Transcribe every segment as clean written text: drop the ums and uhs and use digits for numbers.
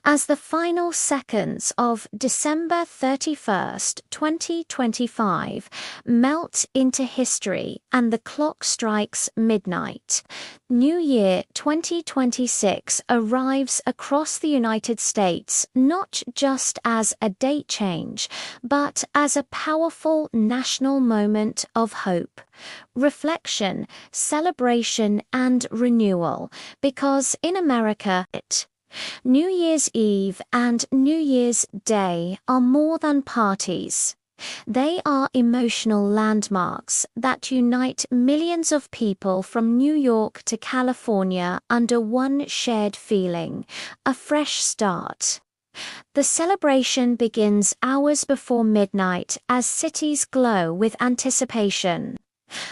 As the final seconds of December 31st, 2025 melt into history and the clock strikes midnight, New Year 2026 arrives across the United States not just as a date change, but as a powerful national moment of hope, reflection, celebration, and renewal, because in America, New Year's Eve and New Year's Day are more than parties. They are emotional landmarks that unite millions of people from New York to California under one shared feeling: a fresh start. The celebration begins hours before midnight as cities glow with anticipation.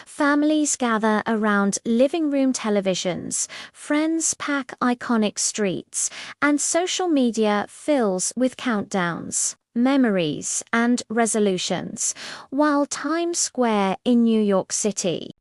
Families gather around living room televisions, friends pack iconic streets, and social media fills with countdowns, memories, and resolutions, while Times Square in New York City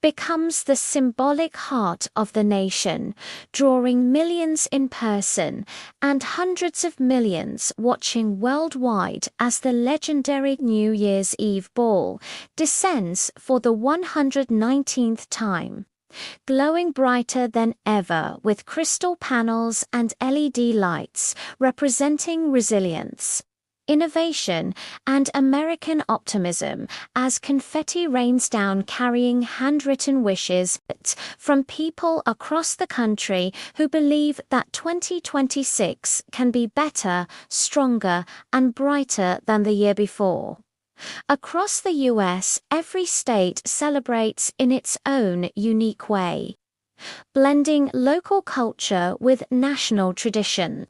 becomes the symbolic heart of the nation, drawing millions in person and hundreds of millions watching worldwide as the legendary New Year's Eve ball descends for the 119th time, glowing brighter than ever with crystal panels and LED lights representing resilience, innovation, and American optimism as confetti rains down carrying handwritten wishes from people across the country who believe that 2026 can be better, stronger, and brighter than the year before. Across the US, every state celebrates in its own unique way, blending local culture with national tradition.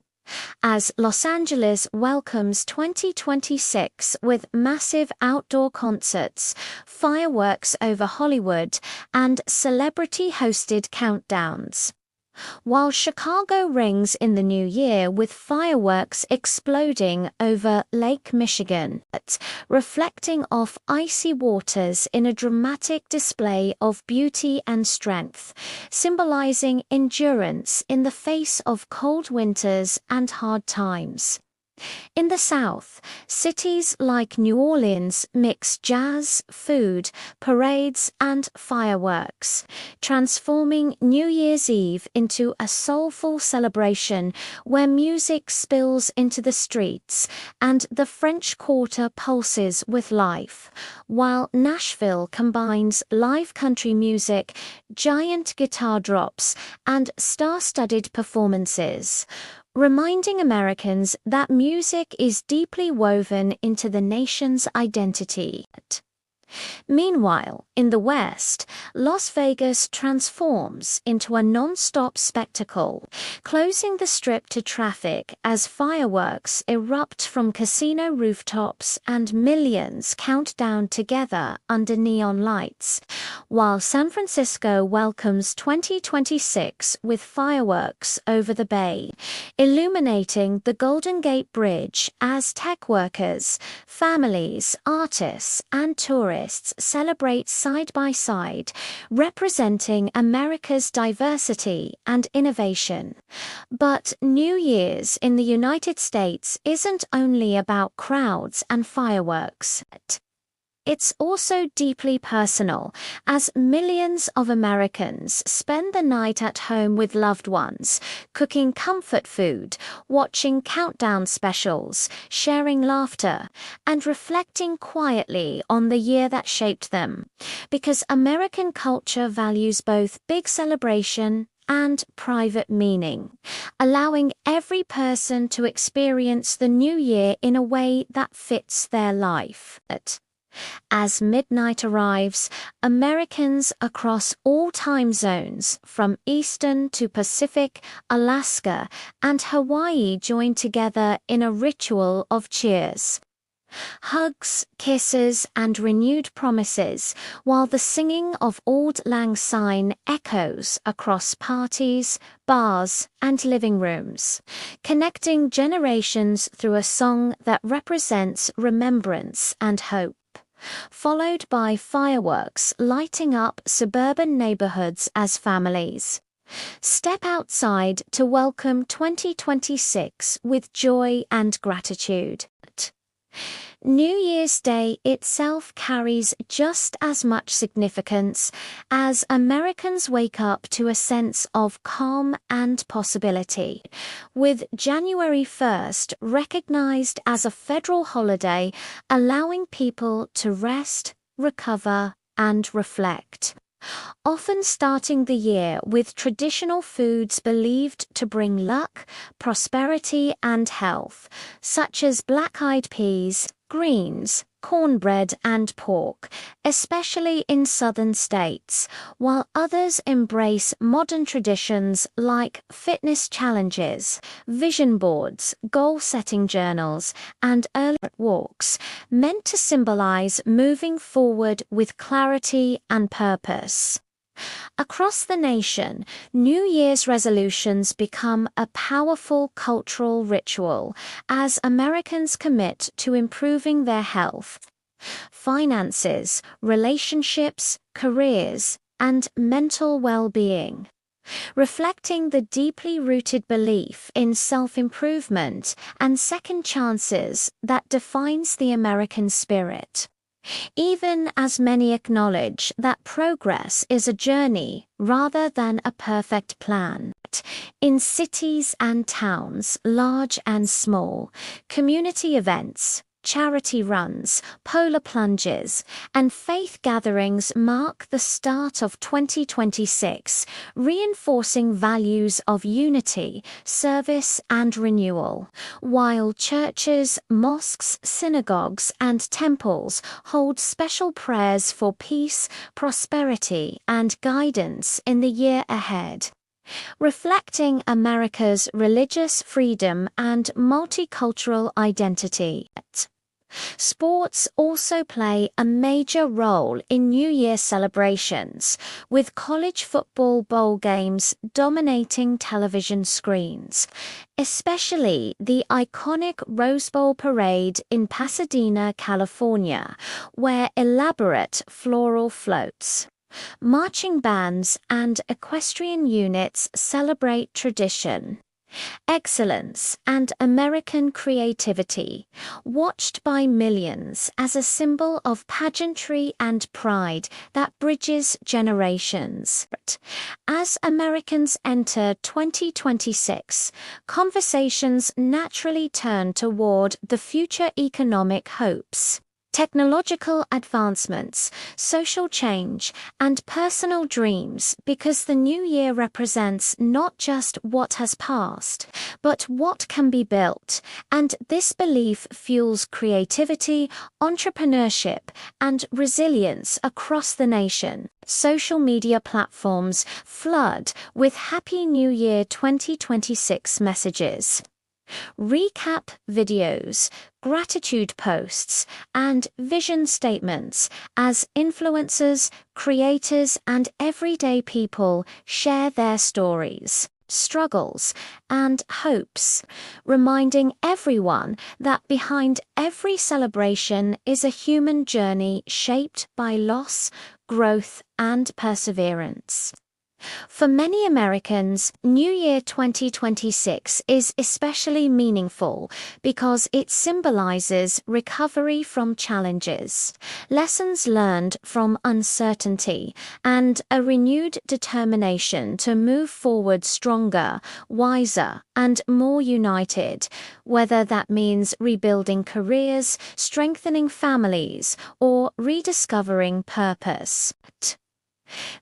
As Los Angeles welcomes 2026 with massive outdoor concerts, fireworks over Hollywood, and celebrity-hosted countdowns, while Chicago rings in the new year with fireworks exploding over Lake Michigan, reflecting off icy waters in a dramatic display of beauty and strength, symbolizing endurance in the face of cold winters and hard times. In the South, cities like New Orleans mix jazz, food, parades, and fireworks, transforming New Year's Eve into a soulful celebration where music spills into the streets and the French Quarter pulses with life, while Nashville combines live country music, giant guitar drops, and star-studded performances, reminding Americans that music is deeply woven into the nation's identity. Meanwhile, in the West, Las Vegas transforms into a non-stop spectacle, closing the strip to traffic as fireworks erupt from casino rooftops and millions count down together under neon lights, while San Francisco welcomes 2026 with fireworks over the bay, illuminating the Golden Gate Bridge as tech workers, families, artists, and tourists celebrate side by side, representing America's diversity and innovation. But New Year's in the United States isn't only about crowds and fireworks. It's also deeply personal, as millions of Americans spend the night at home with loved ones, cooking comfort food, watching countdown specials, sharing laughter, and reflecting quietly on the year that shaped them. Because American culture values both big celebration and private meaning, allowing every person to experience the new year in a way that fits their life. As midnight arrives, Americans across all time zones, from Eastern to Pacific, Alaska, and Hawaii join together in a ritual of cheers, hugs, kisses, and renewed promises, while the singing of Auld Lang Syne echoes across parties, bars, and living rooms, connecting generations through a song that represents remembrance and hope, followed by fireworks lighting up suburban neighborhoods as families, Step outside to welcome 2026 with joy and gratitude. New Year's Day itself carries just as much significance as Americans wake up to a sense of calm and possibility, with January 1st recognized as a federal holiday, allowing people to rest, recover, and reflect. Often starting the year with traditional foods believed to bring luck, prosperity, and health, such as black-eyed peas, greens, cornbread, and pork, especially in southern states, while others embrace modern traditions like fitness challenges, vision boards, goal-setting journals, and early walks, meant to symbolize moving forward with clarity and purpose. Across the nation, New Year's resolutions become a powerful cultural ritual as Americans commit to improving their health, finances, relationships, careers, and mental well-being. Reflecting the deeply rooted belief in self-improvement and second chances that defines the American spirit. Even as many acknowledge that progress is a journey rather than a perfect plan. In cities and towns, large and small, community events, charity runs, polar plunges, and faith gatherings mark the start of 2026, reinforcing values of unity, service, and renewal, while churches, mosques, synagogues, and temples hold special prayers for peace, prosperity, and guidance in the year ahead. Reflecting America's religious freedom and multicultural identity. Sports also play a major role in New Year celebrations, with college football bowl games dominating television screens, especially the iconic Rose Bowl parade in Pasadena, California, where elaborate floral floats, marching bands, and equestrian units celebrate tradition, excellence, and American creativity, watched by millions as a symbol of pageantry and pride that bridges generations. As Americans enter 2026, conversations naturally turn toward the future economic hopes, technological advancements, social change, and personal dreams, because the new year represents not just what has passed, but what can be built, and this belief fuels creativity, entrepreneurship, and resilience across the nation. Social media platforms flood with Happy New Year 2026 messages, recap videos, gratitude posts, and vision statements as influencers, creators, and everyday people share their stories, struggles, and hopes, reminding everyone that behind every celebration is a human journey shaped by loss, growth, and perseverance. For many Americans, New Year 2026 is especially meaningful because it symbolizes recovery from challenges, lessons learned from uncertainty, and a renewed determination to move forward stronger, wiser, and more united, whether that means rebuilding careers, strengthening families, or rediscovering purpose.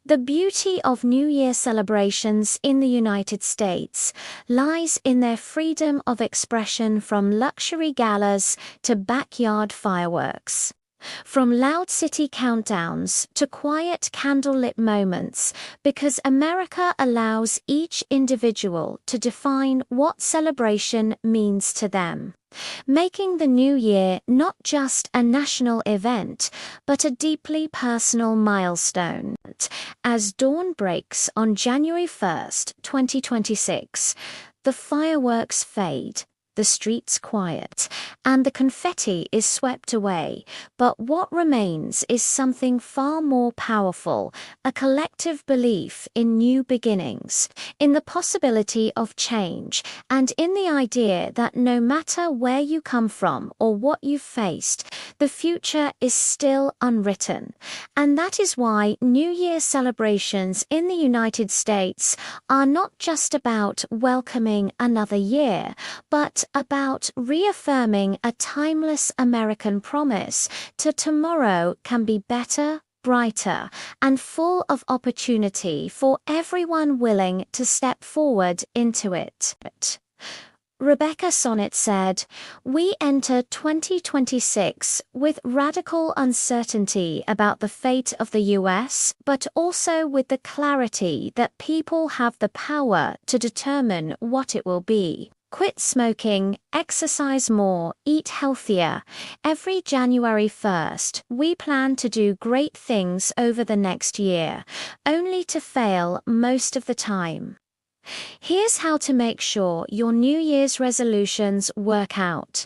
The beauty of New Year celebrations in the United States lies in their freedom of expression, from luxury galas to backyard fireworks. From loud city countdowns to quiet candlelit moments, because America allows each individual to define what celebration means to them, making the new year not just a national event, but a deeply personal milestone. As dawn breaks on January 1st, 2026, the fireworks fade, the streets quiet, and the confetti is swept away, but what remains is something far more powerful, a collective belief in new beginnings, in the possibility of change, and in the idea that no matter where you come from or what you've faced, the future is still unwritten. And that is why New Year celebrations in the United States are not just about welcoming another year, but about reaffirming a timeless American promise to tomorrow can be better, brighter, and full of opportunity for everyone willing to step forward into it. Rebecca Sonnet said, "We enter 2026 with radical uncertainty about the fate of the US, but also with the clarity that people have the power to determine what it will be. Quit smoking, exercise more, eat healthier. Every January 1st, we plan to do great things over the next year, only to fail most of the time." Here's how to make sure your New Year's resolutions work out.